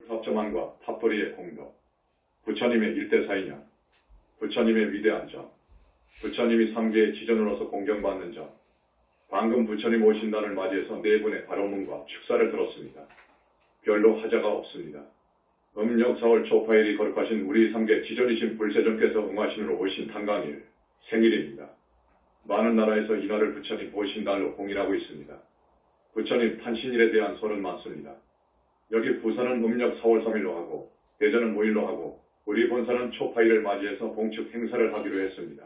탑저만과 탑돌이의 공덕, 부처님의 일대사이냐, 부처님의 위대한 점, 부처님이 삼계의 지전으로서 공경받는 점, 방금 부처님 오신 날을 맞이해서 네 분의 바로문과 축사를 들었습니다. 별로 하자가 없습니다. 음력 4월 초파일이 거룩하신 우리 삼계 지전이신 불세전께서 응하신으로 오신 탄광일, 생일입니다. 많은 나라에서 이날을 부처님 오신 날로 공인하고 있습니다. 부처님 탄신일에 대한 설은 많습니다. 여기 부산은 음력 4월 3일로 하고 대전은 5일로 하고 우리 본사는 초파일을 맞이해서 봉축 행사를 하기로 했습니다.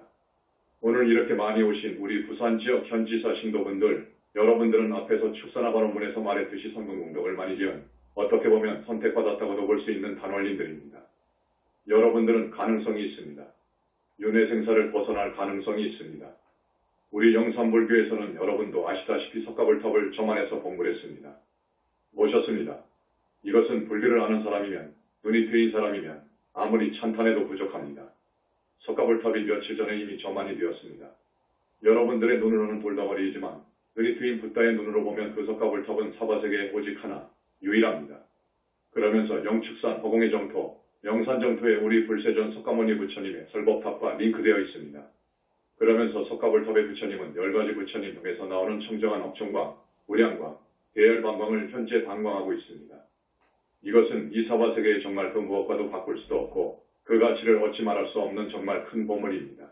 오늘 이렇게 많이 오신 우리 부산 지역 현지사 신도분들, 여러분들은 앞에서 축사나 바로문에서 말했듯이 선근공덕을 많이 지은 어떻게 보면 선택받았다고도 볼 수 있는 단원님들입니다. 여러분들은 가능성이 있습니다. 윤회생사를 벗어날 가능성이 있습니다. 우리 영산불교에서는 여러분도 아시다시피 석가불탑을 저만해서 공부를 했습니다. 모셨습니다. 이것은 불교를 아는 사람이면, 눈이 트인 사람이면 아무리 찬탄해도 부족합니다. 석가불탑이 며칠 전에 이미 저만이 되었습니다. 여러분들의 눈으로는 돌덩어리이지만 눈이 트인 붓다의 눈으로 보면 그 석가불탑은 사바세계에 오직 하나, 유일합니다. 그러면서 영축산 허공의 정토, 영산 정토에 우리 불세전 석가모니 부처님의 설법탑과 링크되어 있습니다. 그러면서 석가불탑의 부처님은 10가지 부처님 중에서 나오는 청정한 억정광, 우량광, 대열방광을 현재 방광하고 있습니다. 이것은 이 사바세계의 정말 그 무엇과도 바꿀 수도 없고 그 가치를 얻지 말할 수 없는 정말 큰 보물입니다.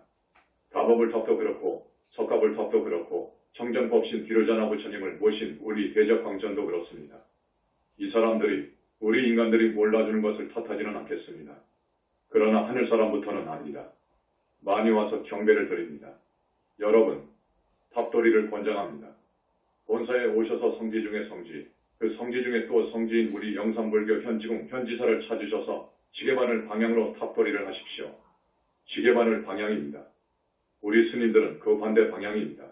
다법불탑도 그렇고 석가불탑도 그렇고 청정법신 비로자나 부처님을 모신 우리 대적광전도 그렇습니다. 이 사람들이 우리 인간들이 몰라주는 것을 탓하지는 않겠습니다. 그러나 하늘사람부터는 아닙니다. 많이 와서 경배를 드립니다. 여러분, 탑돌이를 권장합니다. 본사에 오셔서 성지 중에 성지, 그 성지 중에 또 성지인 우리 영산불교 현지궁 현지사를 찾으셔서 지게바늘 방향으로 탑돌이를 하십시오. 지게바늘 방향입니다. 우리 스님들은 그 반대 방향입니다.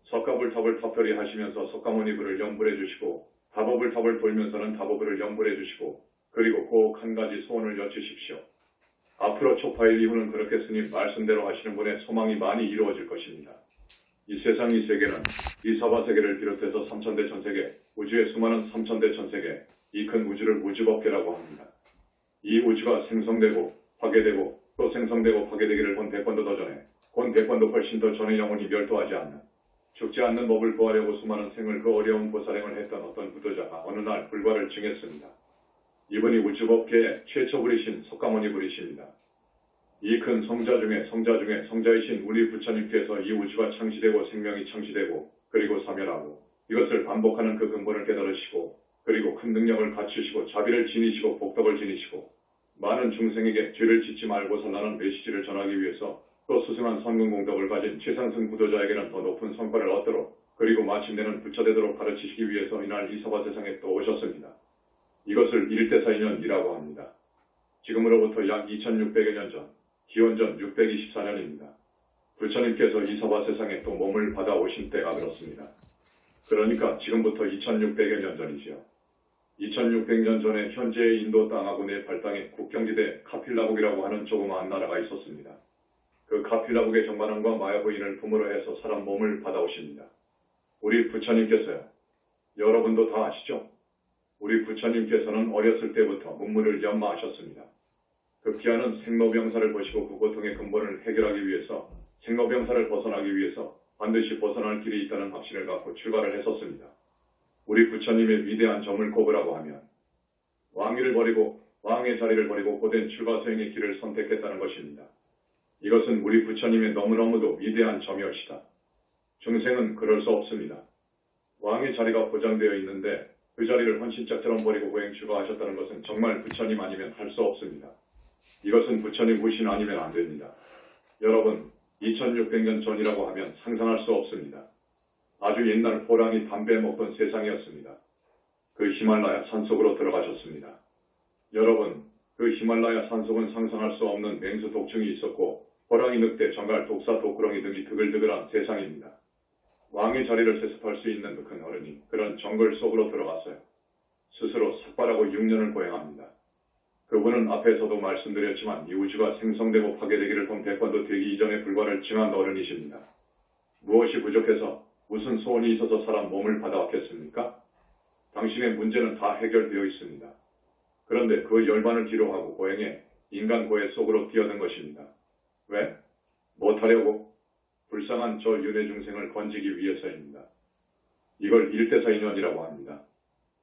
석가불탑을 탑돌이 하시면서 석가모니불을 염불해 주시고 다법불탑을 돌면서는 다법불을 염불해 주시고 그리고 꼭 한 가지 소원을 여쭈십시오. 앞으로 초파일 이후는 그렇게 스님 말씀대로 하시는 분의 소망이 많이 이루어질 것입니다. 이 세상 이 세계는 이 사바세계를 비롯해서 삼천대 천세계, 우주의 수많은 삼천대 천세계, 이 큰 우주를 우주법계라고 합니다. 이 우주가 생성되고 파괴되고 또 생성되고 파괴되기를 본 100번도 더 전에, 본 100번도 훨씬 더 전에 영원히 멸도하지 않는, 죽지 않는 법을 구하려고 수많은 생을 그 어려운 보살행을 했던 어떤 부도자가 어느 날 불과를 증했습니다. 이분이 우주법계의 최초불이신 석가모니 불이십니다. 이 큰 성자 중에 성자이신 우리 부처님께서 이 우주가 창시되고 생명이 창시되고 그리고 사멸하고 이것을 반복하는 그 근본을 깨달으시고 그리고 큰 능력을 갖추시고 자비를 지니시고 복덕을 지니시고 많은 중생에게 죄를 짓지 말고 살라는 메시지를 전하기 위해서 또 스승한 선근공덕을 가진 최상승 구도자에게는 더 높은 성과를 얻도록 그리고 마침내는 부처되도록 가르치시기 위해서 이날 이 사바세상에 또 오셨습니다. 이것을 일대사인연이라고 합니다. 지금으로부터 약 2600여 년 전, 기원전 624년입니다. 부처님께서 이 사바세상에 또 몸을 받아 오신 때가 그렇습니다. 그러니까 지금부터 2600여 년 전이지요. 2600년 전에 현재의 인도 땅하고 네팔 땅에 국경지대 카필라국이라고 하는 조그마한 나라가 있었습니다. 그 카필라국의 정반왕과 마야부인을 부모로 해서 사람 몸을 받아오십니다. 우리 부처님께서요. 여러분도 다 아시죠? 우리 부처님께서는 어렸을 때부터 문무를 연마하셨습니다. 그 피하는 생로병사를 보시고 그 고통의 근본을 해결하기 위해서 생로병사를 벗어나기 위해서 반드시 벗어날 길이 있다는 확신을 갖고 출발을 했었습니다. 우리 부처님의 위대한 점을 꼽으라고 하면 왕위를 버리고 왕의 자리를 버리고 고된 출가소행의 길을 선택했다는 것입니다. 이것은 우리 부처님의 너무너무도 위대한 점이옵시다. 중생은 그럴 수 없습니다. 왕의 자리가 보장되어 있는데 그 자리를 헌신짝처럼 버리고 고행 출가하셨다는 것은 정말 부처님 아니면 할 수 없습니다. 이것은 부처님 후신 아니면 안 됩니다. 여러분, 2600년 전이라고 하면 상상할 수 없습니다. 아주 옛날 호랑이 담배 먹던 세상이었습니다. 그 히말라야 산속으로 들어가셨습니다. 여러분, 그 히말라야 산속은 상상할 수 없는 맹수 독충이 있었고 호랑이, 늑대, 정갈, 독사, 독구렁이 등이 드글드글한 세상입니다. 왕의 자리를 세습할 수 있는 그 큰 어른이 그런 정글 속으로 들어갔어요. 스스로 삭발하고 6년을 고행합니다. 그분은 앞에서도 말씀드렸지만 이 우주가 생성되고 파괴되기를 본 100번도 되기 이전에 불과를 증한 어른이십니다. 무엇이 부족해서 무슨 소원이 있어서 사람 몸을 받아왔겠습니까? 당신의 문제는 다 해결되어 있습니다. 그런데 그 열반을 뒤로하고 고행해 인간 고해 속으로 뛰어든 것입니다. 왜? 못하려고? 불쌍한 저 윤회 중생을 건지기 위해서입니다. 이걸 일대사인연이라고 합니다.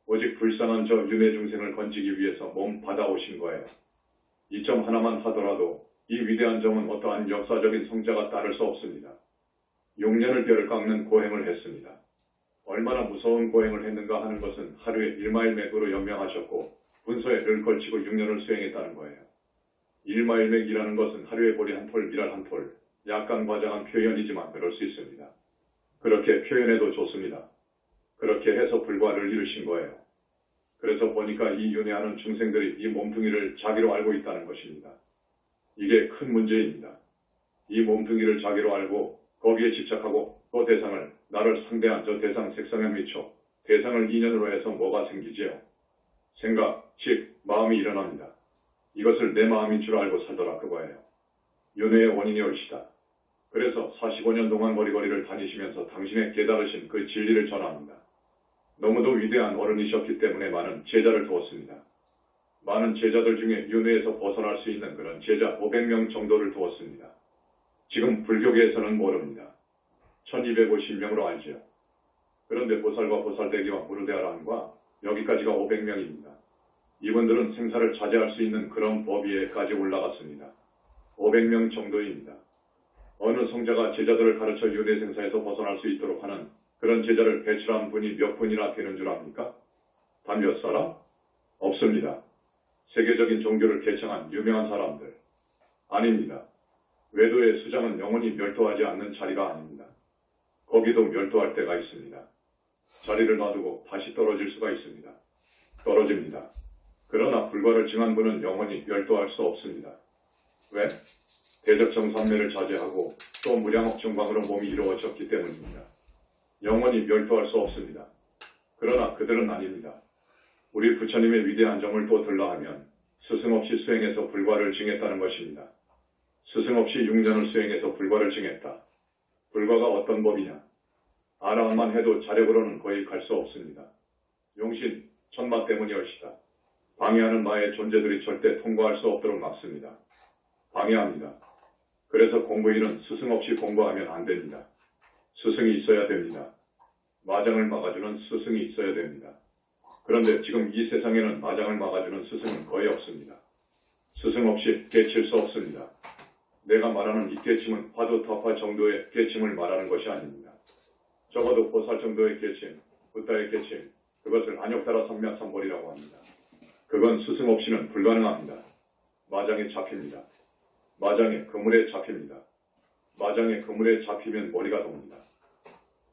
오직 불쌍한 저 윤회 중생을 건지기 위해서 몸 받아오신 거예요. 이 점 하나만 하더라도 이 위대한 점은 어떠한 역사적인 성자가 따를 수 없습니다. 6년을 뼈를 깎는 고행을 했습니다. 얼마나 무서운 고행을 했는가 하는 것은 하루에 1마일맥으로 연명하셨고 분소에 늘 걸치고 6년을 수행했다는 거예요. 1마일맥이라는 것은 하루에 보리 한 톨, 밀알 한 톨, 약간 과장한 표현이지만 그럴 수 있습니다. 그렇게 표현해도 좋습니다. 그렇게 해서 불과를 이루신 거예요. 그래서 보니까 이 윤회하는 중생들이 이 몸뚱이를 자기로 알고 있다는 것입니다. 이게 큰 문제입니다. 이 몸뚱이를 자기로 알고 거기에 집착하고 그 대상을 나를 상대한 저 대상 색상에 미쳐 대상을 인연으로 해서 뭐가 생기지요? 생각, 즉 마음이 일어납니다. 이것을 내 마음인 줄 알고 살더라 그거예요. 윤회의 원인이 옳시다. 그래서 45년 동안 거리거리를 다니시면서 당신의 깨달으신 그 진리를 전합니다. 너무도 위대한 어른이셨기 때문에 많은 제자를 두었습니다. 많은 제자들 중에 윤회에서 벗어날 수 있는 그런 제자 500명 정도를 두었습니다. 지금 불교계에서는 모릅니다. 1250명으로 알지요. 그런데 보살과 보살대기와 무르대아람과 여기까지가 500명입니다. 이분들은 생사를 자제할 수 있는 그런 법위에까지 올라갔습니다. 500명 정도입니다. 어느 성자가 제자들을 가르쳐 윤회 생사에서 벗어날 수 있도록 하는 그런 제자를 배출한 분이 몇 분이나 되는 줄 압니까? 단 몇 사람? 없습니다. 세계적인 종교를 개창한 유명한 사람들. 아닙니다. 외도의 수장은 영원히 멸도하지 않는 자리가 아닙니다. 거기도 멸도할 때가 있습니다. 자리를 놔두고 다시 떨어질 수가 있습니다. 떨어집니다. 그러나 불과를 증한 분은 영원히 멸도할 수 없습니다. 왜? 대적정산매를 자제하고 또 무량업 정광으로 몸이 이루어졌기 때문입니다. 영원히 멸도할 수 없습니다. 그러나 그들은 아닙니다. 우리 부처님의 위대한 점을 또 들라하면 스승 없이 수행해서 불과를 증했다는 것입니다. 스승 없이 6년을 수행해서 불과를 증했다. 불과가 어떤 법이냐? 아라한만 해도 자력으로는 거의 갈 수 없습니다. 용신, 천마 때문이올시다. 방해하는 마의 존재들이 절대 통과할 수 없도록 막습니다. 방해합니다. 그래서 공부인은 스승 없이 공부하면 안 됩니다. 스승이 있어야 됩니다. 마장을 막아주는 스승이 있어야 됩니다. 그런데 지금 이 세상에는 마장을 막아주는 스승은 거의 없습니다. 스승 없이 깨칠 수 없습니다. 내가 말하는 이 깨침은 화두타파 정도의 깨침을 말하는 것이 아닙니다. 적어도 보살 정도의 깨침, 붓다의 깨침, 그것을 안욕따라 삼맥삼벌이라고 합니다. 그건 스승 없이는 불가능합니다. 마장에 잡힙니다. 마장에 그물에 잡힙니다. 마장에 그물에 잡히면 머리가 돕니다.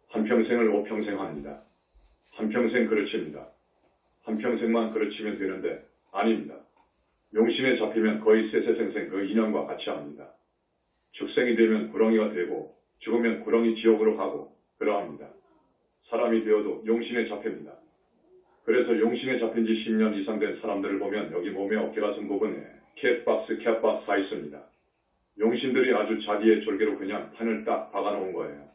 한평생을 5평생 합니다. 한평생 그르칩니다. 한평생만 그르치면 되는데 아닙니다. 용신에 잡히면 거의 세세생생 그 인연과 같이 합니다. 축생이 되면 구렁이가 되고 죽으면 구렁이 지옥으로 가고 그러합니다. 사람이 되어도 용신에 잡힙니다. 그래서 용신에 잡힌 지 10년 이상 된 사람들을 보면 여기 몸에 어깨가슴 부분에 캣박스 다 있습니다. 용신들이 아주 자기의 졸개로 그냥 판을 딱 박아놓은 거예요.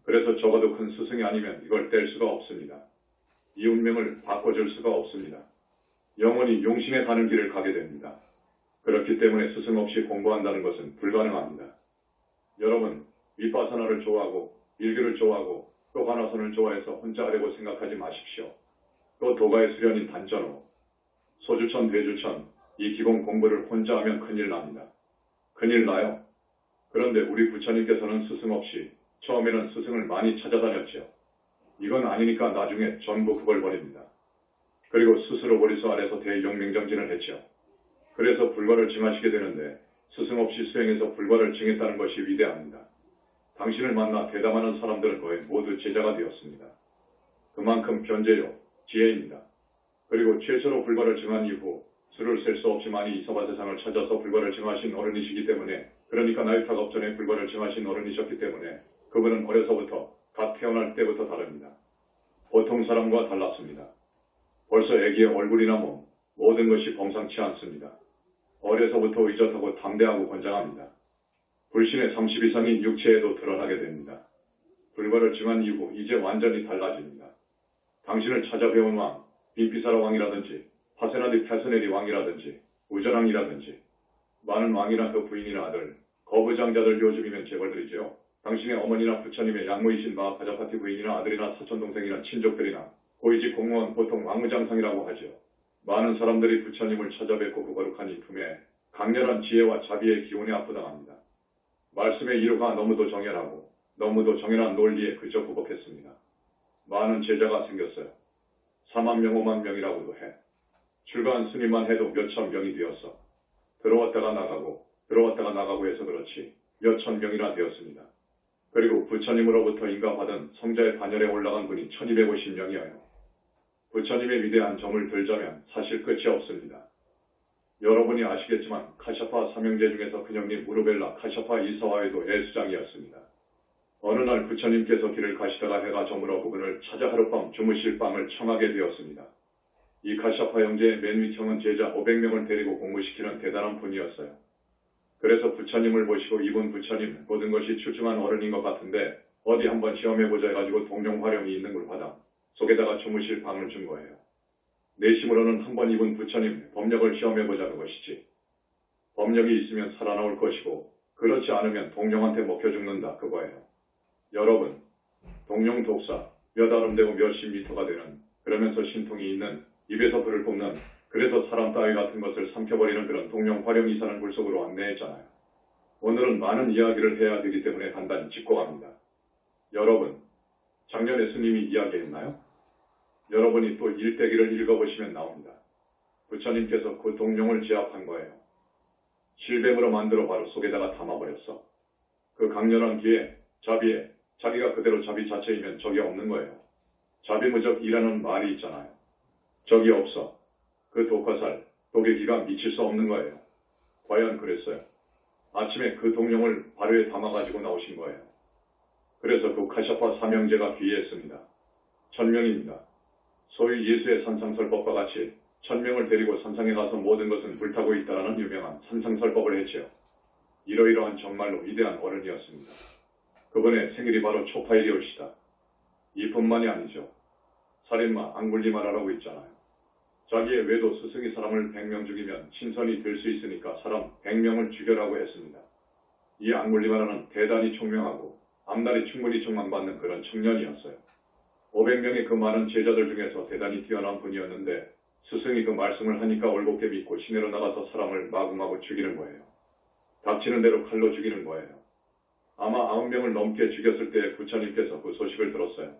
그래서 적어도 큰 스승이 아니면 이걸 뗄 수가 없습니다. 이 운명을 바꿔줄 수가 없습니다. 영원히 용신에 가는 길을 가게 됩니다. 그렇기 때문에 스승 없이 공부한다는 것은 불가능합니다. 여러분, 윗바사나를 좋아하고 일교를 좋아하고 또 관화선을 좋아해서 혼자 하려고 생각하지 마십시오. 또 도가의 수련인 단전호, 소주천, 대주천, 이 기본 공부를 혼자 하면 큰일 납니다. 큰일 나요. 그런데 우리 부처님께서는 스승 없이 처음에는 스승을 많이 찾아다녔죠. 이건 아니니까 나중에 전부 그걸 버립니다. 그리고 스스로 보리수 아래서 대용맹정진을 했죠. 그래서 불과를 증하시게 되는데 스승 없이 수행해서 불과를 증했다는 것이 위대합니다. 당신을 만나 대담하는 사람들은 거의 모두 제자가 되었습니다. 그만큼 변제요, 지혜입니다. 그리고 최초로 불과를 증한 이후 수를 셀 수 없이 많이 이서바 세상을 찾아서 불과를 증하신 어른이시기 때문에, 그러니까 나이 탁업 전에 불과를 증하신 어른이셨기 때문에 그분은 어려서부터 갓 태어날 때부터 다릅니다. 보통 사람과 달랐습니다. 벌써 아기의 얼굴이나 몸, 모든 것이 범상치 않습니다. 어려서부터 의젓하고 담대하고 건장합니다. 불신의 30 이상인 육체에도 드러나게 됩니다. 불과를 증한 이후 이제 완전히 달라집니다. 당신을 찾아배운 왕, 빈피사라 왕이라든지 파세나디 페스네리 왕이라든지 우전왕이라든지 많은 왕이나 그 부인이나 아들, 거부장자들 요즘이면 재벌들이지요. 당신의 어머니나 부처님의 양모이신 바 가자파티 부인이나 아들이나 사촌동생이나 친족들이나 고위직 공무원 보통 왕무장상이라고 하지요. 많은 사람들이 부처님을 찾아뵙고 그 거룩한 이 품에 강렬한 지혜와 자비의 기운에 압도당합니다. 말씀의 이유가 너무도 정연하고 너무도 정연한 논리에 그저 부복했습니다. 많은 제자가 생겼어요. 4만 명, 5만 명이라고도 해. 출가한 스님만 해도 몇천 명이 되었어. 들어왔다가 나가고 해서 그렇지 몇천 명이나 되었습니다. 그리고 부처님으로부터 인가받은 성자의 반열에 올라간 분이 1250명이어요. 부처님의 위대한 점을 들자면 사실 끝이 없습니다. 여러분이 아시겠지만 카샤파 삼형제 중에서 큰형님 무르벨라 카샤파 이사와에도 애수장이었습니다. 어느 날 부처님께서 길을 가시다가 해가 저물어 그분을 찾아 하룻밤 주무실 방을 청하게 되었습니다. 이 카샤파 형제의 맨 윗형은 제자 500명을 데리고 공부시키는 대단한 분이었어요. 그래서 부처님을 모시고 이분 부처님 모든 것이 출중한 어른인 것 같은데 어디 한번 시험해보자 해가지고 동룡화령이 있는 굴바닥 속에다가 주무실 방을 준 거예요. 내심으로는 한번 이분 부처님 법력을 시험해보자는 것이지. 법력이 있으면 살아나올 것이고 그렇지 않으면 동룡한테 먹혀 죽는다 그거예요. 여러분, 동룡 독사 몇 아름대고 몇십 미터가 되는 그러면서 신통이 있는 입에서 불을 뿜는 그래서 사람 따위 같은 것을 삼켜버리는 그런 동룡 화령이 사는 굴 속으로 안내했잖아요. 오늘은 많은 이야기를 해야 되기 때문에 간단히 짚고 갑니다. 여러분, 작년에 스님이 이야기했나요? 여러분이 또 일대기를 읽어보시면 나옵니다. 부처님께서 그 동룡을 제압한 거예요. 실뱀으로 만들어 바로 속에다가 담아버렸어. 그 강렬한 기에 자비에 자기가 그대로 자비 자체이면 적이 없는 거예요. 자비무적이라는 말이 있잖아요. 적이 없어. 그 독화살, 독의 기가 미칠 수 없는 거예요. 과연 그랬어요. 아침에 그 동룡을 발효에 담아가지고 나오신 거예요. 그래서 그 카샤파 삼형제가 귀의했습니다. 1000명입니다. 소위 예수의 산상설법과 같이 1000명을 데리고 산상에 가서 모든 것은 불타고 있다라는 유명한 산상설법을 했지요. 이러이러한 정말로 위대한 어른이었습니다. 그분의 생일이 바로 초파일이올시다. 이뿐만이 아니죠. 살인마 앙굴리마라라고 있잖아요. 자기의 외도 스승이 사람을 100명 죽이면 신선이 될 수 있으니까 사람 100명을 죽여라고 했습니다. 이 앙굴리마라는 대단히 총명하고 앞날이 충분히 촉망받는 그런 청년이었어요. 500명의 그 많은 제자들 중에서 대단히 뛰어난 분이었는데 스승이 그 말씀을 하니까 올곧게 믿고 시내로 나가서 사람을 마구마구 죽이는 거예요. 닥치는 대로 칼로 죽이는 거예요. 아마 9명을 넘게 죽였을 때 부처님께서 그 소식을 들었어요.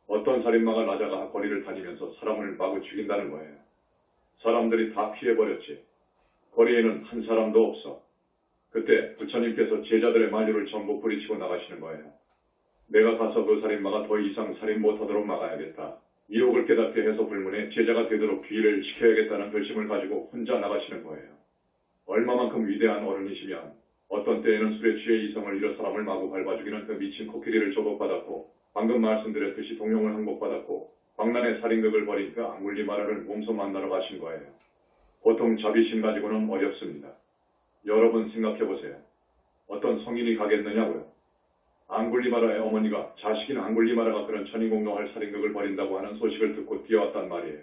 어떤 살인마가 나자가 거리를 다니면서 사람을 마구 죽인다는 거예요. 사람들이 다 피해버렸지. 거리에는 한 사람도 없어. 그때 부처님께서 제자들의 만류를 전부 뿌리치고 나가시는 거예요. 내가 가서 그 살인마가 더 이상 살인 못하도록 막아야겠다. 미혹을 깨닫게 해서 불문에 제자가 되도록 귀의를 시켜야겠다는 결심을 가지고 혼자 나가시는 거예요. 얼마만큼 위대한 어른이시면 어떤 때에는 술에 취해 이성을 잃어 사람을 마구 밟아 죽이는 그 미친 코끼리를 조복받았고 방금 말씀드렸듯이 동룡을 항복받았고 광란의 살인극을 벌인 그 앙굴리마라를 몸소 만나러 가신 거예요. 보통 자비심 가지고는 어렵습니다. 여러분 생각해보세요. 어떤 성인이 가겠느냐고요. 앙굴리마라의 어머니가 자식인 앙굴리마라가 그런 천인공노할 살인극을 벌인다고 하는 소식을 듣고 뛰어왔단 말이에요.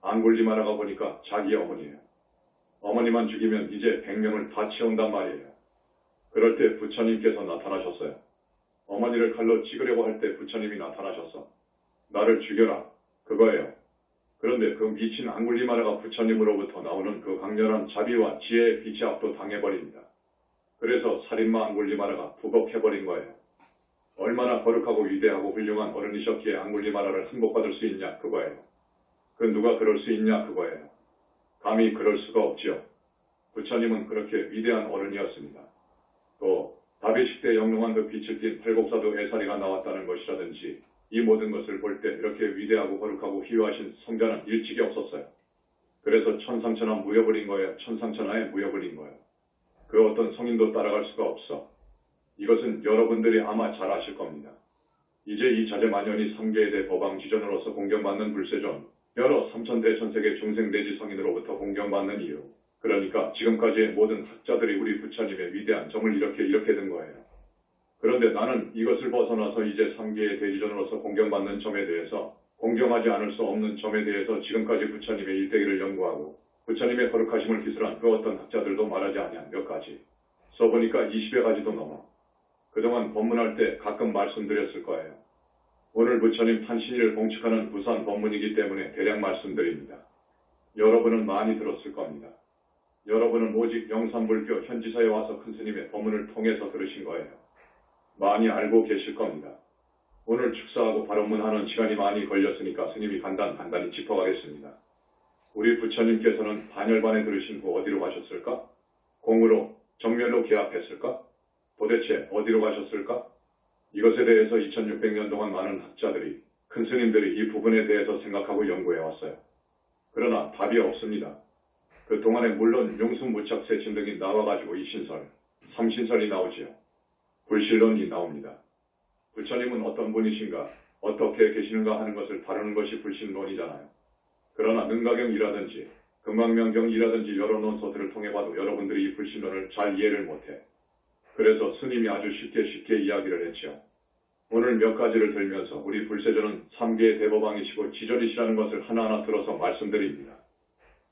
앙굴리마라가 보니까 자기의 어머니예요. 어머니만 죽이면 이제 100명을 다 채운단 말이에요. 그럴 때 부처님께서 나타나셨어요. 어머니를 칼로 찍으려고 할 때 부처님이 나타나셨어. 나를 죽여라. 그거예요. 그런데 그 미친 앙굴리마라가 부처님으로부터 나오는 그 강렬한 자비와 지혜의 빛에 압도당해버립니다. 그래서 살인마 앙굴리마라가 부복해버린 거예요. 얼마나 거룩하고 위대하고 훌륭한 어른이셨기에 앙굴리마라를 항복받을 수 있냐 그거예요. 그 누가 그럴 수 있냐 그거예요. 감히 그럴 수가 없지요. 부처님은 그렇게 위대한 어른이었습니다. 또 다비식 때 영롱한 그 빛을 띤 팔곡사도 애사리가 나왔다는 것이라든지 이 모든 것을 볼 때 이렇게 위대하고 거룩하고 희유하신 성자는 일찍이 없었어요. 그래서 천상천하 무여버린 거예요. 천상천하에 무여버린 거예요. 그 어떤 성인도 따라갈 수가 없어. 이것은 여러분들이 아마 잘 아실 겁니다. 이제 이 자재만연이 3계의 법왕지전으로서 공경받는 불세존, 여러 3000대천세계 중생대지 성인으로부터 공경받는 이유. 그러니까 지금까지의 모든 학자들이 우리 부처님의 위대한 점을 이렇게 든 거예요. 그런데 나는 이것을 벗어나서 이제 3계의 대지전으로서 공경받는 점에 대해서 공경하지 않을 수 없는 점에 대해서 지금까지 부처님의 일대기를 연구하고 부처님의 거룩하심을 기술한 그 어떤 학자들도 말하지 아니한 몇 가지 써보니까 20여 가지도 넘어 그동안 법문할 때 가끔 말씀드렸을 거예요. 오늘 부처님 탄신일을 봉축하는 부산 법문이기 때문에 대략 말씀드립니다. 여러분은 많이 들었을 겁니다. 여러분은 오직 영산불교 현지사에 와서 큰 스님의 법문을 통해서 들으신 거예요. 많이 알고 계실 겁니다. 오늘 축사하고 발언문하는 시간이 많이 걸렸으니까 스님이 간단히 짚어가겠습니다. 우리 부처님께서는 반열반에 들으신 후 어디로 가셨을까? 공으로, 정면으로 개합했을까? 도대체 어디로 가셨을까? 이것에 대해서 2600년 동안 많은 학자들이, 큰 스님들이 이 부분에 대해서 생각하고 연구해왔어요. 그러나 답이 없습니다. 그 동안에 물론 용수무착 세침 등이 나와가지고 이신설, 삼신설이 나오지요. 불신론이 나옵니다. 부처님은 어떤 분이신가, 어떻게 계시는가 하는 것을 다루는 것이 불신론이잖아요. 그러나 능가경이라든지 금강명경이라든지 여러 논서들을 통해 봐도 여러분들이 이 불신론을 잘 이해를 못해. 그래서 스님이 아주 쉽게 이야기를 했죠. 오늘 몇 가지를 들면서 우리 불세조는 3계의 대법왕이시고 지존이시라는 것을 하나하나 들어서 말씀드립니다.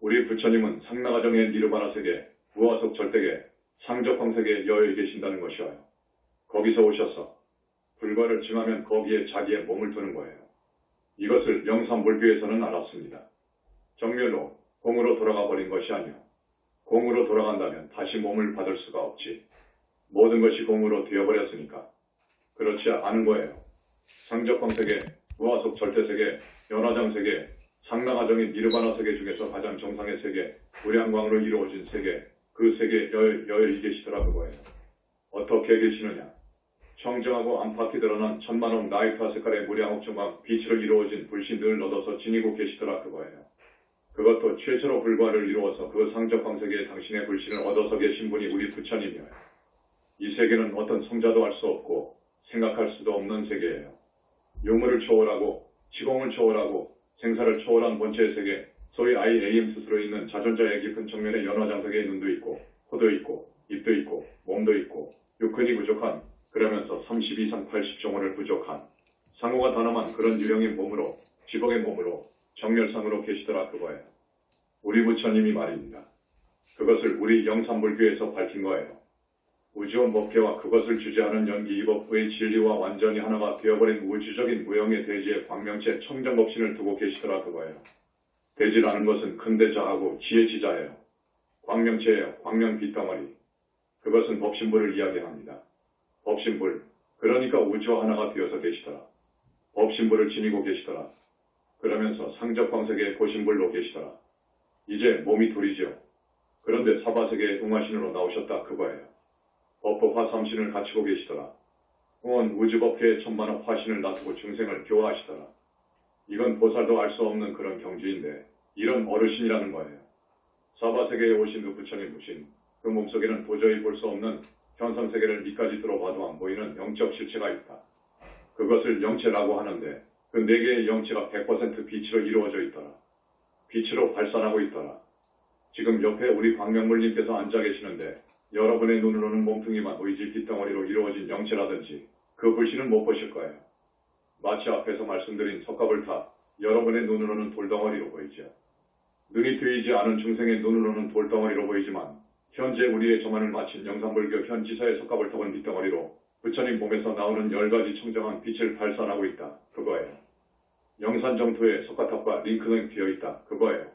우리 부처님은 상나가정의 니르바나 세계, 무아속 절대계, 상적광세계에 여여 계신다는 것이어요. 거기서 오셔서 불과를 증하면 거기에 자기의 몸을 두는 거예요. 이것을 영산불교에서는 알았습니다. 정멸로 공으로 돌아가 버린 것이 아니요. 공으로 돌아간다면 다시 몸을 받을 수가 없지. 모든 것이 공으로 되어버렸으니까. 그렇지 않은 거예요. 상적광세계, 무아속 절대세계, 연화장세계, 상나가정의 니르바나 세계 중에서 가장 정상의 세계, 무량광으로 이루어진 세계, 그 세계에 여여 계시더라 그거예요. 어떻게 계시느냐? 청정하고 안팎이 드러난 천만억 나이타 색깔의 무량옥정광 빛으로 이루어진 불신들을 얻어서 지니고 계시더라 그거예요. 그것도 최초로 불과를 이루어서 그 상적광세계에 당신의 불신을 얻어서 계신 분이 우리 부처님이에요. 이 세계는 어떤 성자도 알 수 없고 생각할 수도 없는 세계예요. 유물을 초월하고 지공을 초월하고 생사를 초월한 본체의 세계, 소위 IAM 스스로 있는 자존자의 깊은 정면에 연화장석에 눈도 있고 코도 있고 입도 있고 몸도 있고 육근이 부족한 그러면서 30 이상 80종원을 부족한 상호가 단엄한 그런 유형의 몸으로 지복의 몸으로 정멸상으로 계시더라 그거예요. 우리 부처님이 말입니다. 그것을 우리 영산불교에서 밝힌 거예요. 우주원 법계와 그것을 주재하는 연기 이법부의 진리와 완전히 하나가 되어버린 우주적인 무형의 대지의 광명체 청정법신을 두고 계시더라 그거예요. 대지라는 것은 큰 대자하고 지혜지자예요. 광명체예요. 광명 빗덩어리. 그것은 법신불을 이야기합니다. 법신불. 그러니까 우주와 하나가 되어서 계시더라. 법신불을 지니고 계시더라. 그러면서 상적광세계의 고신불로 계시더라. 이제 몸이 둘이죠. 그런데 사바세계의 웅화신으로 나오셨다 그거예요. 법법 화삼신을 갖추고 계시더라. 온 우주법계의 천만억 화신을 놔두고 중생을 교화하시더라. 이건 보살도 알 수 없는 그런 경지인데 이런 어르신이라는 거예요. 사바세계에 오신 그 부처님 부신 그 몸속에는 도저히 볼 수 없는 현상세계를 밑까지 들어봐도 안 보이는 영적 실체가 있다. 그것을 영체라고 하는데 그 네 개의 영체가 100% 빛으로 이루어져 있더라. 빛으로 발산하고 있더라. 지금 옆에 우리 광명물님께서 앉아 계시는데 여러분의 눈으로는 몸뚱이만 보이지 빗덩어리로 이루어진 영체라든지 그 불신은 못 보실 거예요. 마치 앞에서 말씀드린 석가불탑, 여러분의 눈으로는 돌덩어리로 보이죠. 눈이 트이지 않은 중생의 눈으로는 돌덩어리로 보이지만 현재 우리의 정안을 마친 영산불교 현지사의 석가불탑은 빗덩어리로 부처님 몸에서 나오는 10가지 청정한 빛을 발산하고 있다. 그거예요. 영산정토에 석가탑과 링크는 비어있다. 그거예요.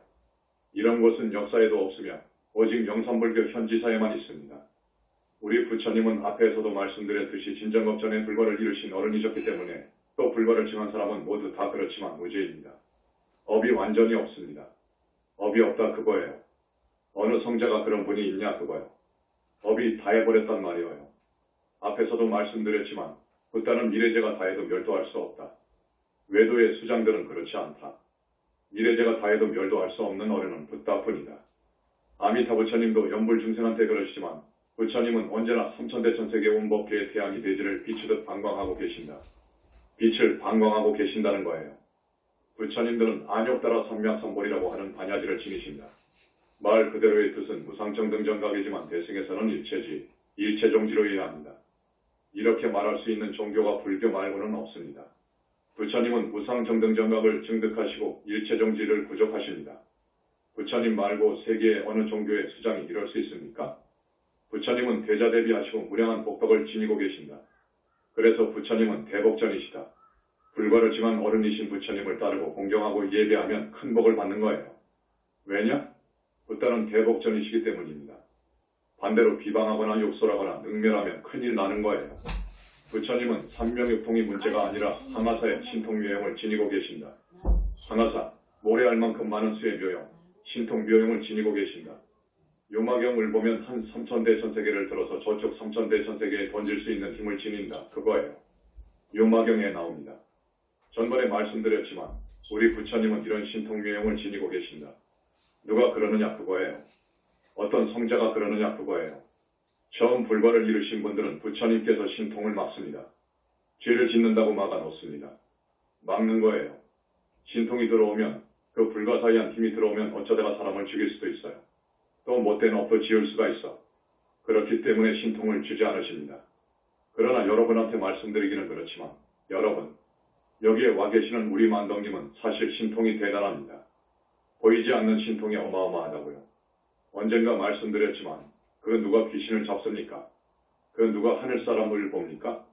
이런 곳은 역사에도 없으며 오직 영산불교 현지사에만 있습니다. 우리 부처님은 앞에서도 말씀드렸듯이 진정업전에 불과를 이루신 어른이셨기 때문에 또 불과를 증한 사람은 모두 다 그렇지만 무죄입니다. 업이 완전히 없습니다. 업이 없다 그거예요. 어느 성자가 그런 분이 있냐 그거예요. 업이 다 해버렸단 말이에요. 앞에서도 말씀드렸지만 붓다는 미래제가 다 해도 멸도할 수 없다. 외도의 수장들은 그렇지 않다. 미래제가 다 해도 멸도할 수 없는 어른은 붓다뿐이다. 아미타 부처님도 연불 중생한테 그러시지만 부처님은 언제나 삼천대천세계 온 법계의 태양이 대지를 비추듯 방광하고 계신다. 빛을 방광하고 계신다는 거예요. 부처님들은 안욕따라 삼명삼볼이라고 하는 반야지를 지니신다. 말 그대로의 뜻은 무상정등정각이지만 대승에서는 일체지, 일체종지로 이해합니다. 이렇게 말할 수 있는 종교가 불교 말고는 없습니다. 부처님은 우상정등정각을 증득하시고 일체정지를 구족하십니다. 부처님 말고 세계의 어느 종교의 수장이 이럴 수 있습니까? 부처님은 대자대비하시고 무량한 복덕을 지니고 계신다. 그래서 부처님은 대복전이시다. 불과를 징한 어른이신 부처님을 따르고 공경하고 예배하면 큰 복을 받는 거예요. 왜냐? 부따는 대복전이시기 때문입니다. 반대로 비방하거나 욕설하거나 능멸하면 큰일 나는 거예요. 부처님은 삼명육통이 문제가 아니라 항아사의 신통묘용을 지니고 계신다. 항아사, 모래알 만큼 많은 수의 묘용, 신통묘용을 지니고 계신다. 요마경을 보면 한 삼천대천세계를 들어서 저쪽 삼천대천세계에 던질 수 있는 힘을 지닌다. 그거예요. 요마경에 나옵니다. 전번에 말씀드렸지만 우리 부처님은 이런 신통묘용을 지니고 계신다. 누가 그러느냐 그거예요. 어떤 성자가 그러느냐 그거예요. 처음 불과를 이루신 분들은 부처님께서 신통을 막습니다. 죄를 짓는다고 막아놓습니다. 막는 거예요. 신통이 들어오면 그 불가사의한 힘이 들어오면 어쩌다가 사람을 죽일 수도 있어요. 또 못된 업도 지을 수가 있어. 그렇기 때문에 신통을 주지 않으십니다. 그러나 여러분한테 말씀드리기는 그렇지만 여러분, 여기에 와 계시는 우리 만덕님은 사실 신통이 대단합니다. 보이지 않는 신통이 어마어마하다고요. 언젠가 말씀드렸지만 그 누가 귀신을 잡습니까? 그 누가 하늘사람을 봅니까?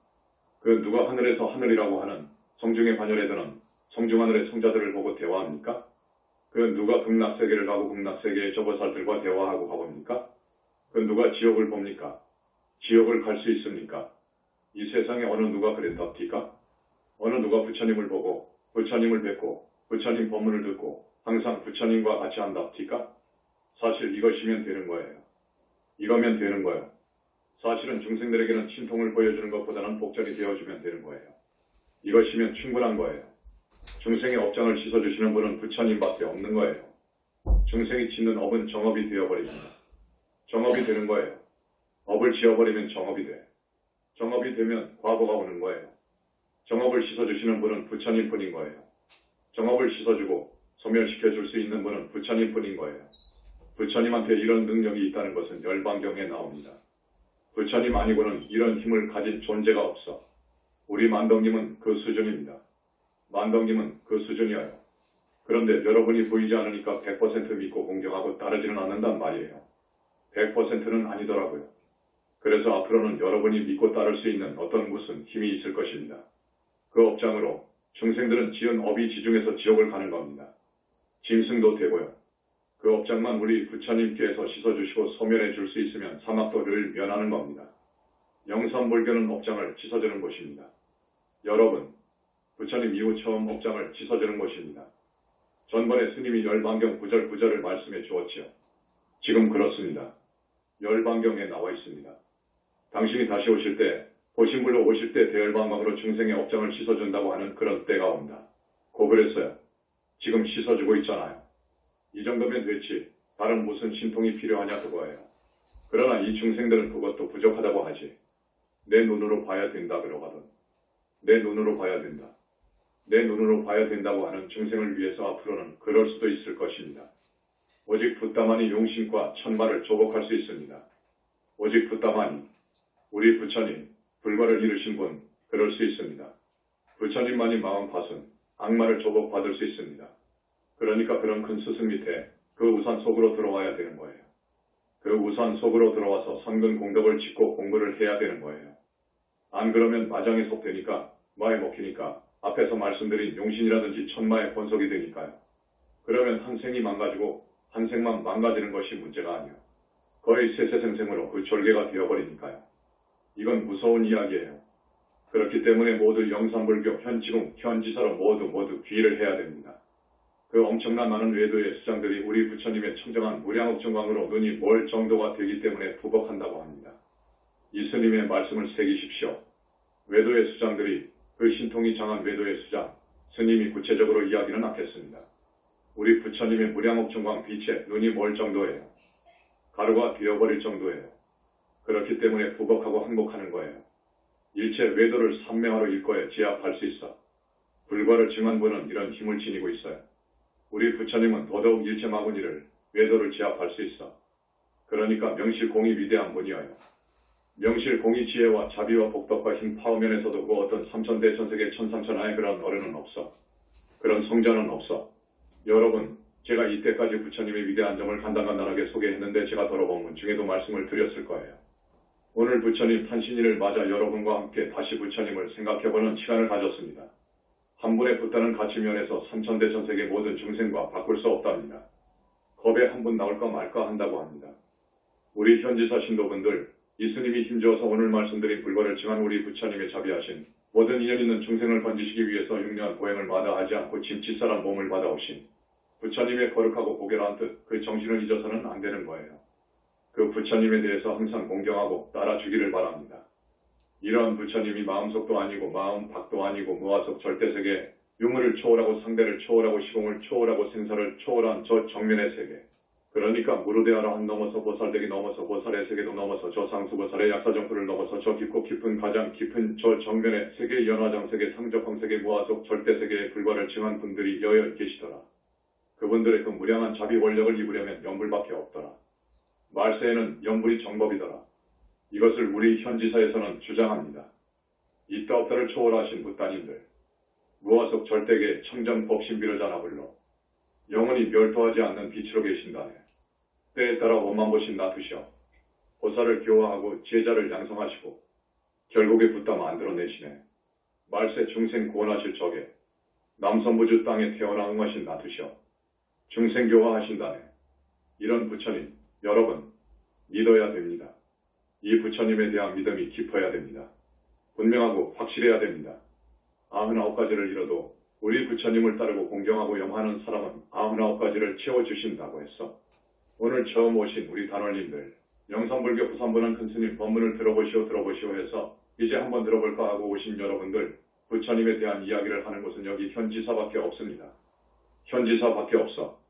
그 누가 하늘에서 하늘이라고 하는 성중의 반열에 드는 성중하늘의 성자들을 보고 대화합니까? 그 누가 극락세계를 가고 극락세계의 저보살들과 대화하고 가봅니까? 그 누가 지옥을 봅니까? 지옥을 갈 수 있습니까? 이 세상에 어느 누가 그랬답니까? 어느 누가 부처님을 보고 부처님을 뵙고 부처님 법문을 듣고 항상 부처님과 같이 한답니까? 사실 이것이면 되는 거예요. 이거면 되는 거예요. 사실은 중생들에게는 신통을 보여주는 것보다는 복전이 되어주면 되는 거예요. 이것이면 충분한 거예요. 중생의 업장을 씻어주시는 분은 부처님밖에 없는 거예요. 중생이 짓는 업은 정업이 되어버립니다. 정업이 되는 거예요. 업을 지어버리면 정업이 돼. 정업이 되면 과거가 오는 거예요. 정업을 씻어주시는 분은 부처님뿐인 거예요. 정업을 씻어주고 소멸시켜줄 수 있는 분은 부처님뿐인 거예요. 부처님한테 이런 능력이 있다는 것은 열반경에 나옵니다. 부처님 아니고는 이런 힘을 가진 존재가 없어. 우리 만덕님은 그 수준입니다. 만덕님은 그 수준이에요. 그런데 여러분이 보이지 않으니까 100% 믿고 공경하고 따르지는 않는단 말이에요. 100%는 아니더라고요. 그래서 앞으로는 여러분이 믿고 따를 수 있는 어떤 무슨 힘이 있을 것입니다. 그 업장으로 중생들은 지은 업이 지중해서 지옥을 가는 겁니다. 짐승도 되고요. 그 업장만 우리 부처님께서 씻어주시고 소멸해 줄 수 있으면 사막도를 면하는 겁니다. 영산불교는 업장을 씻어주는 곳입니다. 여러분, 부처님 이후 처음 업장을 씻어주는 곳입니다. 전번에 스님이 열반경 구절구절을 말씀해 주었지요. 지금 그렇습니다. 열반경에 나와 있습니다. 당신이 다시 오실 때, 보신불로 오실 때 대열반강으로 중생의 업장을 씻어준다고 하는 그런 때가 온다. 고 그랬어요. 지금 씻어주고 있잖아요. 이 정도면 됐지. 다른 무슨 신통이 필요하냐 그거예요. 그러나 이 중생들은 그것도 부족하다고 하지. 내 눈으로 봐야 된다 그러거든. 내 눈으로 봐야 된다. 내 눈으로 봐야 된다고 하는 중생을 위해서 앞으로는 그럴 수도 있을 것입니다. 오직 붓다만이 용신과 천마를 조복할 수 있습니다. 오직 붓다만이 우리 부처님, 불과를 이루신 분 그럴 수 있습니다. 부처님만이 마음파순, 악마를 조복받을 수 있습니다. 그러니까 그런 큰 스승 밑에 그 우산 속으로 들어와야 되는 거예요. 그 우산 속으로 들어와서 선근 공덕을 짓고 공부를 해야 되는 거예요. 안 그러면 마장에 속되니까 마에 먹히니까 앞에서 말씀드린 용신이라든지 천마의 권속이 되니까요. 그러면 한 생이 망가지고 한 생만 망가지는 것이 문제가 아니에요. 거의 세세생생으로 그 졸개가 되어버리니까요. 이건 무서운 이야기예요. 그렇기 때문에 모두 영산불교 현지궁 현지사로 모두 귀의를 해야 됩니다. 그 엄청난 많은 외도의 수장들이 우리 부처님의 청정한 무량업정광으로 눈이 멀 정도가 되기 때문에 부복한다고 합니다. 이 스님의 말씀을 새기십시오. 외도의 수장들이 그 신통이 장한 외도의 수장, 스님이 구체적으로 이야기는 않겠습니다. 우리 부처님의 무량업정광 빛에 눈이 멀 정도예요. 가루가 되어버릴 정도예요. 그렇기 때문에 부복하고 항복하는 거예요. 일체 외도를 삼명하로 일거에 제압할 수 있어. 불과를 증한 분은 이런 힘을 지니고 있어요. 우리 부처님은 더더욱 일체 마구니를 외도를 제압할 수 있어. 그러니까 명실공히 위대한 분이어요. 명실 공의 지혜와 자비와 복덕과 힘 파워면에서도 그 어떤 삼천대천세계 천상천하의 그런 어른은 없어. 그런 성자는 없어. 여러분, 제가 이때까지 부처님의 위대한 점을 간단간단하게 소개했는데 제가 들어본 중에도 말씀을 드렸을 거예요. 오늘 부처님 탄신일을 맞아 여러분과 함께 다시 부처님을 생각해보는 시간을 가졌습니다. 한 분의 부다는 가치면에서 삼천대천세계 모든 중생과 바꿀 수 없답니다. 겁에 한 분 나올까 말까 한다고 합니다. 우리 현지사 신도분들, 이스님이 힘주어서 오늘 말씀드린 불거를 증한 우리 부처님의 자비하신 모든 인연 있는 중생을 건지시기 위해서 육려한 보행을 마다하지 않고 짐짓사람 몸을 받아오신 부처님의 거룩하고 고결한 뜻, 그 정신을 잊어서는 안 되는 거예요. 그 부처님에 대해서 항상 공경하고 따라주기를 바랍니다. 이러한 부처님이 마음속도 아니고 마음밖도 아니고 무아속 절대세계, 유물을 초월하고 상대를 초월하고 시공을 초월하고 생사를 초월한 저 정면의 세계, 그러니까 무르대하라한 넘어서 보살되기 넘어서 보살의 세계도 넘어서 저 상수보살의 약사정포를 넘어서 저 깊고 깊은 가장 깊은 저 정면의 세계 연화장세계 상적황세계 무아속 절대세계의 불과를 증한 분들이 여여 계시더라. 그분들의 그 무량한 자비 원력을 입으려면 연불밖에 없더라. 말세에는 연불이 정법이더라. 이것을 우리 현지사에서는 주장합니다. 있다 없다를 초월하신 부따님들, 무아속 절대계 청정법신비로자나불로 영원히 멸도하지 않는 빛으로 계신다네. 때에 따라 원만보신 나투셔 보살을 교화하고 제자를 양성하시고 결국에 부따 만들어내시네. 말세 중생 구원하실 적에 남선부주 땅에 태어나 응하신 나투셔 중생 교화하신다네. 이런 부처님 여러분 믿어야 됩니다. 이 부처님에 대한 믿음이 깊어야 됩니다. 분명하고 확실해야 됩니다. 99가지를 잃어도 우리 부처님을 따르고 공경하고 염하는 사람은 99가지를 채워주신다고 했어. 오늘 처음 오신 우리 단원님들, 영산불교 부산분한 큰스님 법문을 들어보시오 해서 이제 한번 들어볼까 하고 오신 여러분들, 부처님에 대한 이야기를 하는 곳은 여기 현지사밖에 없습니다. 현지사밖에 없어.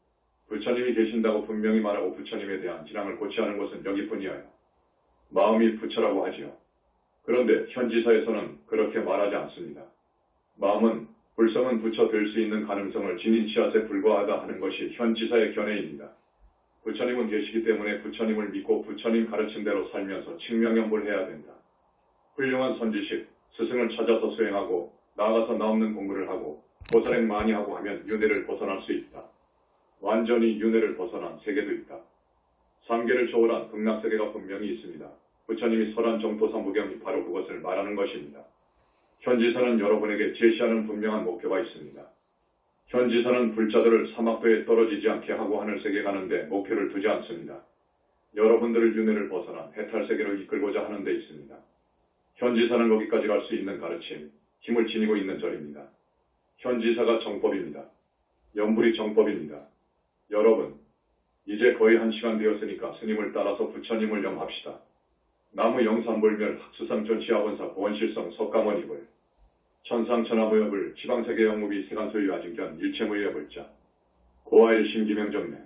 부처님이 계신다고 분명히 말하고 부처님에 대한 진앙을 고취하는 곳은 여기뿐이에요. 마음이 부처라고 하지요. 그런데 현지사에서는 그렇게 말하지 않습니다. 마음은 불성은 부처 될 수 있는 가능성을 지닌 씨앗에 불과하다 하는 것이 현지사의 견해입니다. 부처님은 계시기 때문에 부처님을 믿고 부처님 가르친 대로 살면서 칭명연불해야 된다. 훌륭한 선지식, 스승을 찾아서 수행하고 나아가서 나없는 공부를 하고 보살행 많이 하고 하면 윤회를 벗어날 수 있다. 완전히 윤회를 벗어난 세계도 있다. 삼계를 초월한 극락세계가 분명히 있습니다. 부처님이 설한 정토삼부경이 바로 그것을 말하는 것입니다. 현지사는 여러분에게 제시하는 분명한 목표가 있습니다. 현지사는 불자들을 사막도에 떨어지지 않게 하고 하늘세계 가는데 목표를 두지 않습니다. 여러분들을 윤회를 벗어난 해탈세계로 이끌고자 하는 데 있습니다. 현지사는 거기까지 갈 수 있는 가르침, 힘을 지니고 있는 절입니다. 현지사가 정법입니다. 연불이 정법입니다. 여러분, 이제 거의 1시간 되었으니까 스님을 따라서 부처님을 염합시다. 나무 영산불멸 학수상존 시아원사 보원실성 석가모니불 천상천하무여불 지방세계 영무비 세간소유 아직견 일체무여불자 고아일심 기명정내